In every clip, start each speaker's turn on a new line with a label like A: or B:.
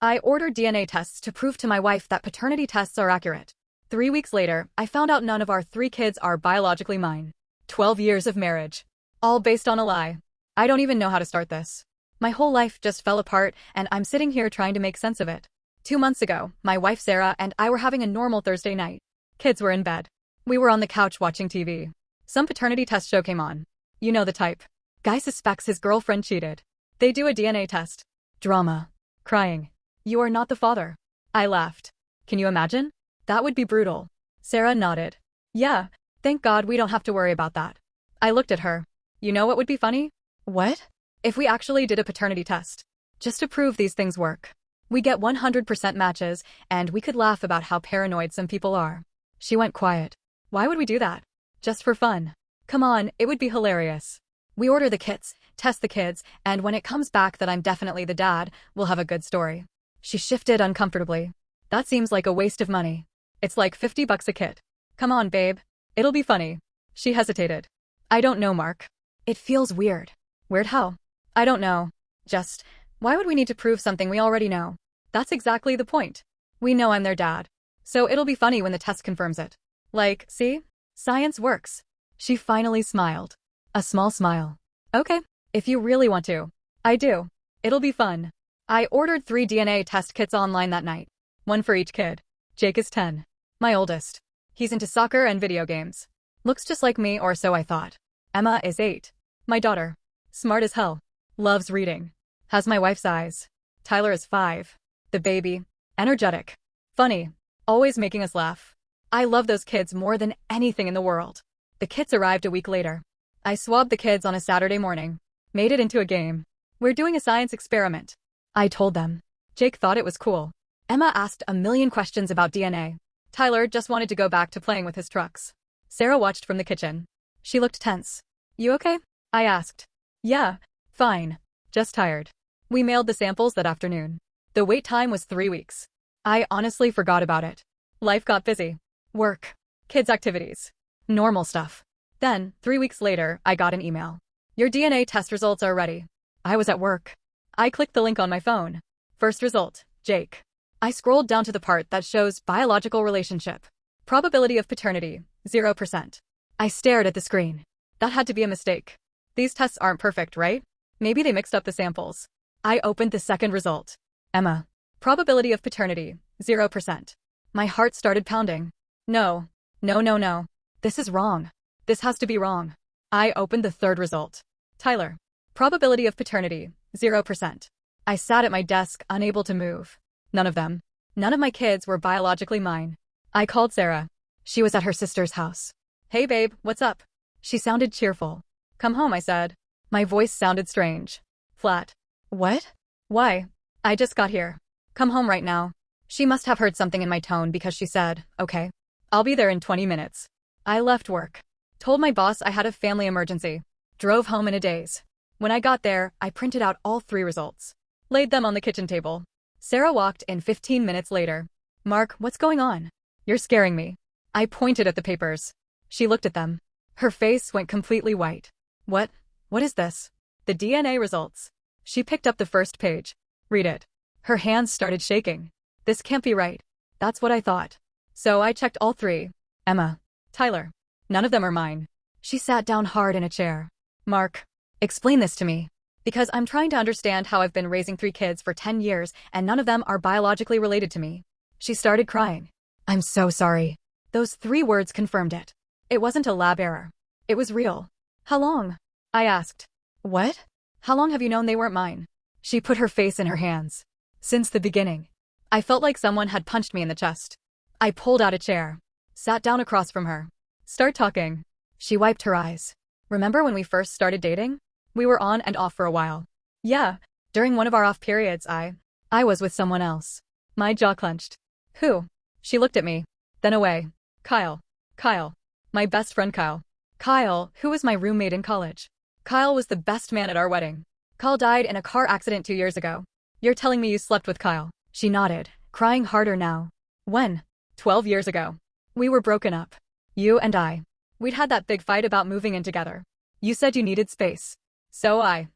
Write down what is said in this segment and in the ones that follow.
A: I ordered DNA tests to prove to my wife that paternity tests are accurate. 3 weeks later, I found out none of our 3 kids are biologically mine. 12 years of marriage. All based on a lie. I don't even know how to start this. My whole life just fell apart, and I'm sitting here trying to make sense of it. 2 months ago, my wife Sarah and I were having a normal Thursday night. Kids were in bed. We were on the couch watching TV. Some paternity test show came on. You know the type. Guy suspects his girlfriend cheated. They do a DNA test. Drama. Crying. You are not the father. I laughed. Can you imagine? That would be brutal. Sarah nodded. Yeah, thank God we don't have to worry about that. I looked at her. You know what would be funny? What? If we actually did a paternity test. Just to prove these things work. We get 100% matches, and we could laugh about how paranoid some people are. She went quiet. Why would we do that? Just for fun. Come on, it would be hilarious. We order the kits, test the kids, and when it comes back that I'm definitely the dad, we'll have a good story. She shifted uncomfortably. That seems like a waste of money. It's like $50 a kit. Come on, babe. It'll be funny. She hesitated. I don't know, Mark. It feels weird. Weird how? I don't know. Just, why would we need to prove something we already know? That's exactly the point. We know I'm their dad. So it'll be funny when the test confirms it. Like, see? Science works. She finally smiled. A small smile. Okay, if you really want to. I do. It'll be fun. I ordered 3 DNA test kits online that night. One for each kid. Jake is 10. My oldest. He's into soccer and video games. Looks just like me, or so I thought. Emma is 8. My daughter. Smart as hell. Loves reading. Has my wife's eyes. Tyler is 5. The baby. Energetic. Funny. Always making us laugh. I love those kids more than anything in the world. The kits arrived a week later. I swabbed the kids on a Saturday morning. Made it into a game. We're doing a science experiment. I told them. Jake thought it was cool. Emma asked a million questions about DNA. Tyler just wanted to go back to playing with his trucks. Sarah watched from the kitchen. She looked tense. You okay? I asked. Yeah, fine. Just tired. We mailed the samples that afternoon. The wait time was 3 weeks. I honestly forgot about it. Life got busy. Work. Kids' activities. Normal stuff. Then, 3 weeks later, I got an email. Your DNA test results are ready. I was at work. I clicked the link on my phone. First result, Jake. I scrolled down to the part that shows biological relationship. Probability of paternity, 0%. I stared at the screen. That had to be a mistake. These tests aren't perfect, right? Maybe they mixed up the samples. I opened the second result. Emma. Probability of paternity, 0%. My heart started pounding. No. No, no, no. This is wrong. This has to be wrong. I opened the third result. Tyler. Probability of paternity, 0%. I sat at my desk, unable to move. None of them. None of my kids were biologically mine. I called Sarah. She was at her sister's house. Hey babe, what's up? She sounded cheerful. Come home, I said. My voice sounded strange. Flat. What? Why? I just got here. Come home right now. She must have heard something in my tone because she said, okay. I'll be there in 20 minutes. I left work. Told my boss I had a family emergency. Drove home in a daze. When I got there, I printed out all 3 results. Laid them on the kitchen table. Sarah walked in 15 minutes later. Mark, what's going on? You're scaring me. I pointed at the papers. She looked at them. Her face went completely white. What is this? The DNA results. She picked up the first page. Read it. Her hands started shaking. This can't be right. That's what I thought. So I checked all 3. Emma. Tyler. None of them are mine. She sat down hard in a chair. Mark. Explain this to me. Because I'm trying to understand how I've been raising 3 kids for 10 years and none of them are biologically related to me. She started crying. I'm so sorry. Those 3 words confirmed it. It wasn't a lab error. It was real. How long? I asked. What? How long have you known they weren't mine? She put her face in her hands. Since the beginning. I felt like someone had punched me in the chest. I pulled out a chair. Sat down across from her. Start talking. She wiped her eyes. Remember when we first started dating? We were on and off for a while. Yeah, during one of our off periods I was with someone else. My jaw clenched. Who? She looked at me. Then away. Kyle. Kyle. My best friend Kyle. Kyle, who was my roommate in college. Kyle was the best man at our wedding. Kyle died in a car accident 2 years ago. You're telling me you slept with Kyle? She nodded, crying harder now. When? 12 years ago. We were broken up. You and I. We'd had that big fight about moving in together. You said you needed space. So I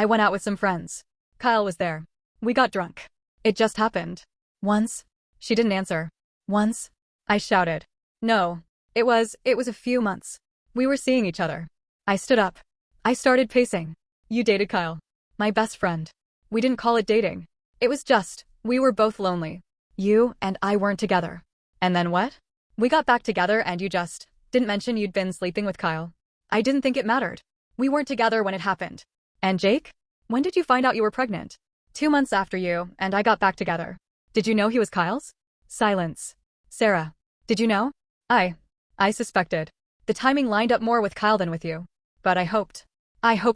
A: went out with some friends. Kyle was there. We got drunk. It just happened. Once. She didn't answer. Once. I shouted. No. It was a few months. We were seeing each other. I stood up. I started pacing. You dated Kyle. My best friend. We didn't call it dating. It was just, we were both lonely. You and I weren't together. And then what? We got back together and you just didn't mention you'd been sleeping with Kyle. I didn't think it mattered. We weren't together when it happened. And Jake? When did you find out you were pregnant? 2 months after you and I got back together. Did you know he was Kyle's? Silence. Sarah. Did you know? I suspected. The timing lined up more with Kyle than with you. But I hoped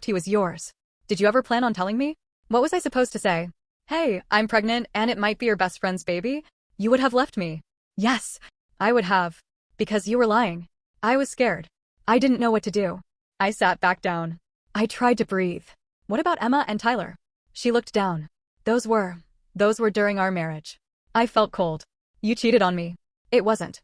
A: he was yours. Did you ever plan on telling me? What was I supposed to say? Hey, I'm pregnant and it might be your best friend's baby? You would have left me. Yes, I would have. Because you were lying. I was scared. I didn't know what to do. I sat back down. I tried to breathe. What about Emma and Tyler? She looked down. Those were during our marriage. I felt cold. You cheated on me. It wasn't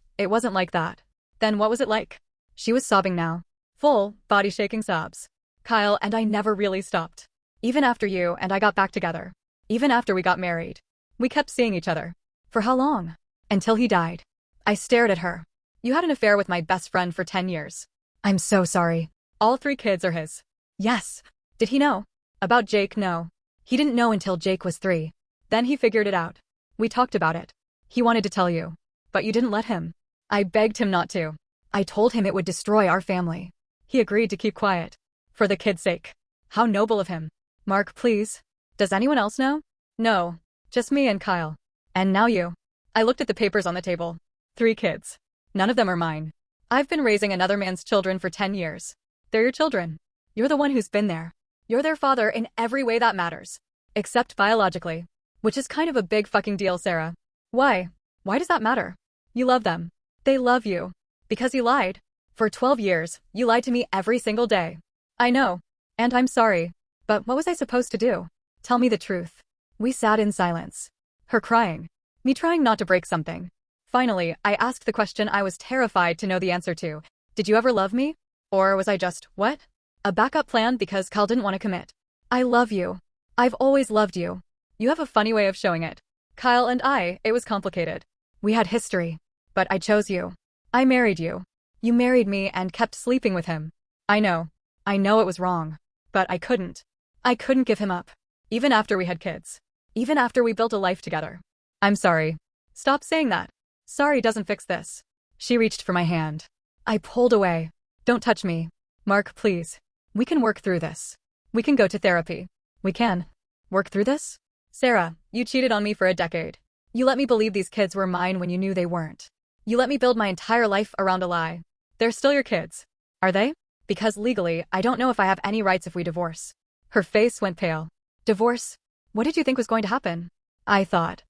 A: like that. Then what was it like? She was sobbing now. Full, body shaking sobs. Kyle and I never really stopped. Even after you and I got back together. Even after we got married. We kept seeing each other. For how long? Until he died. I stared at her. You had an affair with my best friend for 10 years. I'm so sorry. All 3 kids are his. Yes. Did he know? About Jake, no. He didn't know until Jake was 3. Then he figured it out. We talked about it. He wanted to tell you. But you didn't let him. I begged him not to. I told him it would destroy our family. He agreed to keep quiet. For the kids' sake. How noble of him. Mark, please. Does anyone else know? No. Just me and Kyle. And now you. I looked at the papers on the table. 3 kids. None of them are mine. I've been raising another man's children for 10 years. They're your children. You're the one who's been there. You're their father in every way that matters. Except biologically. Which is kind of a big fucking deal, Sarah. Why? Why does that matter? You love them. They love you. Because you lied. For 12 years, you lied to me every single day. I know. And I'm sorry. But what was I supposed to do? Tell me the truth. We sat in silence. Her crying. Me trying not to break something. Finally, I asked the question I was terrified to know the answer to. Did you ever love me? Or was I just, what? A backup plan because Kyle didn't want to commit. I love you. I've always loved you. You have a funny way of showing it. Kyle and it was complicated. We had history. But I chose you. I married you. You married me and kept sleeping with him. I know it was wrong. But I couldn't. I couldn't give him up. Even after we had kids. Even after we built a life together. I'm sorry. Stop saying that. Sorry doesn't fix this. She reached for my hand. I pulled away. Don't touch me. Mark, please. We can work through this. We can go to therapy. We can. Work through this? Sarah, you cheated on me for a decade. You let me believe these kids were mine when you knew they weren't. You let me build my entire life around a lie. They're still your kids. Are they? Because legally, I don't know if I have any rights if we divorce. Her face went pale. Divorce? What did you think was going to happen? I thought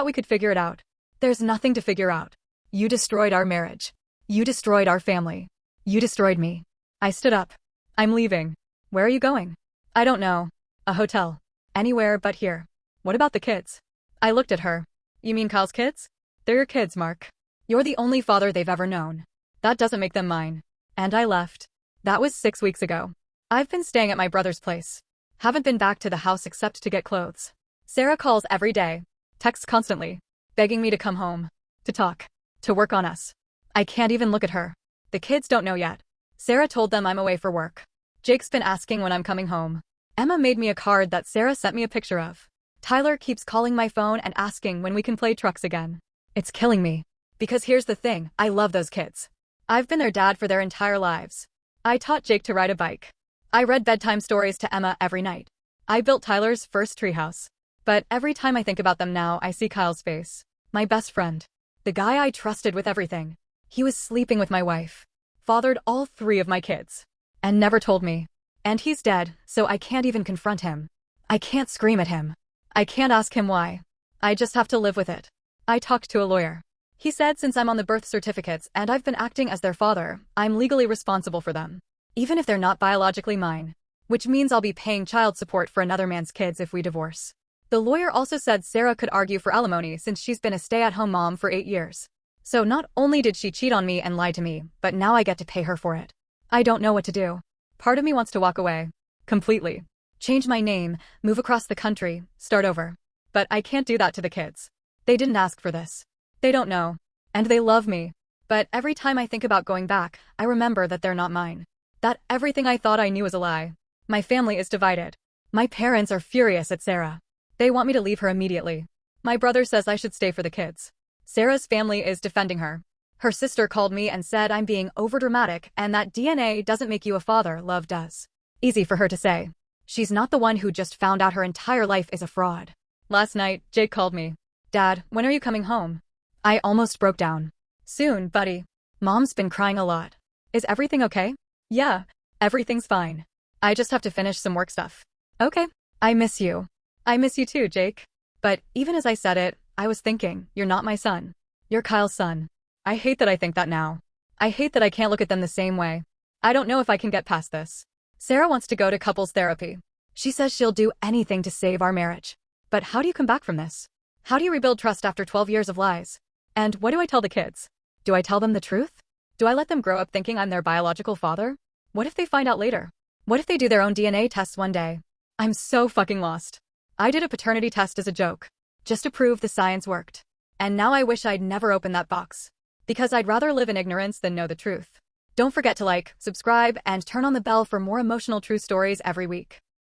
A: we could figure it out. There's nothing to figure out. You destroyed our marriage. You destroyed our family. You destroyed me. I stood up. I'm leaving. Where are you going? I don't know. A hotel. Anywhere but here. What about the kids? I looked at her. You mean Kyle's kids? They're your kids, Mark. You're the only father they've ever known. That doesn't make them mine. And I left. That was 6 weeks ago. I've been staying at my brother's place. Haven't been back to the house except to get clothes. Sarah calls every day. Texts constantly. Begging me to come home. To talk. To work on us. I can't even look at her. The kids don't know yet. Sarah told them I'm away for work. Jake's been asking when I'm coming home. Emma made me a card that Sarah sent me a picture of. Tyler keeps calling my phone and asking when we can play trucks again. It's killing me. Because here's the thing, I love those kids. I've been their dad for their entire lives. I taught Jake to ride a bike. I read bedtime stories to Emma every night. I built Tyler's first treehouse. But every time I think about them now, I see Kyle's face. My best friend. The guy I trusted with everything. He was sleeping with my wife. Fathered all 3 of my kids. And never told me. And he's dead, so I can't even confront him. I can't scream at him. I can't ask him why. I just have to live with it. I talked to a lawyer. He said since I'm on the birth certificates and I've been acting as their father, I'm legally responsible for them. Even if they're not biologically mine. Which means I'll be paying child support for another man's kids if we divorce. The lawyer also said Sarah could argue for alimony since she's been a stay-at-home mom for 8 years. So not only did she cheat on me and lie to me, but now I get to pay her for it. I don't know what to do. Part of me wants to walk away. Completely. Change my name, move across the country, start over. But I can't do that to the kids. They didn't ask for this. They don't know. And they love me. But every time I think about going back, I remember that they're not mine. That everything I thought I knew is a lie. My family is divided. My parents are furious at Sarah. They want me to leave her immediately. My brother says I should stay for the kids. Sarah's family is defending her. Her sister called me and said I'm being overdramatic and that DNA doesn't make you a father, love does. Easy for her to say. She's not the one who just found out her entire life is a fraud. Last night, Jake called me. Dad, when are you coming home? I almost broke down. Soon, buddy. Mom's been crying a lot. Is everything okay? Yeah, everything's fine. I just have to finish some work stuff. Okay. I miss you. I miss you too, Jake. But even as I said it, I was thinking, you're not my son. You're Kyle's son. I hate that I think that now. I hate that I can't look at them the same way. I don't know if I can get past this. Sarah wants to go to couples therapy. She says she'll do anything to save our marriage. But how do you come back from this? How do you rebuild trust after 12 years of lies? And what do I tell the kids? Do I tell them the truth? Do I let them grow up thinking I'm their biological father? What if they find out later? What if they do their own DNA tests one day? I'm so fucking lost. I did a paternity test as a joke. Just to prove the science worked. And now I wish I'd never opened that box. Because I'd rather live in ignorance than know the truth. Don't forget to like, subscribe, and turn on the bell for more emotional true stories every week.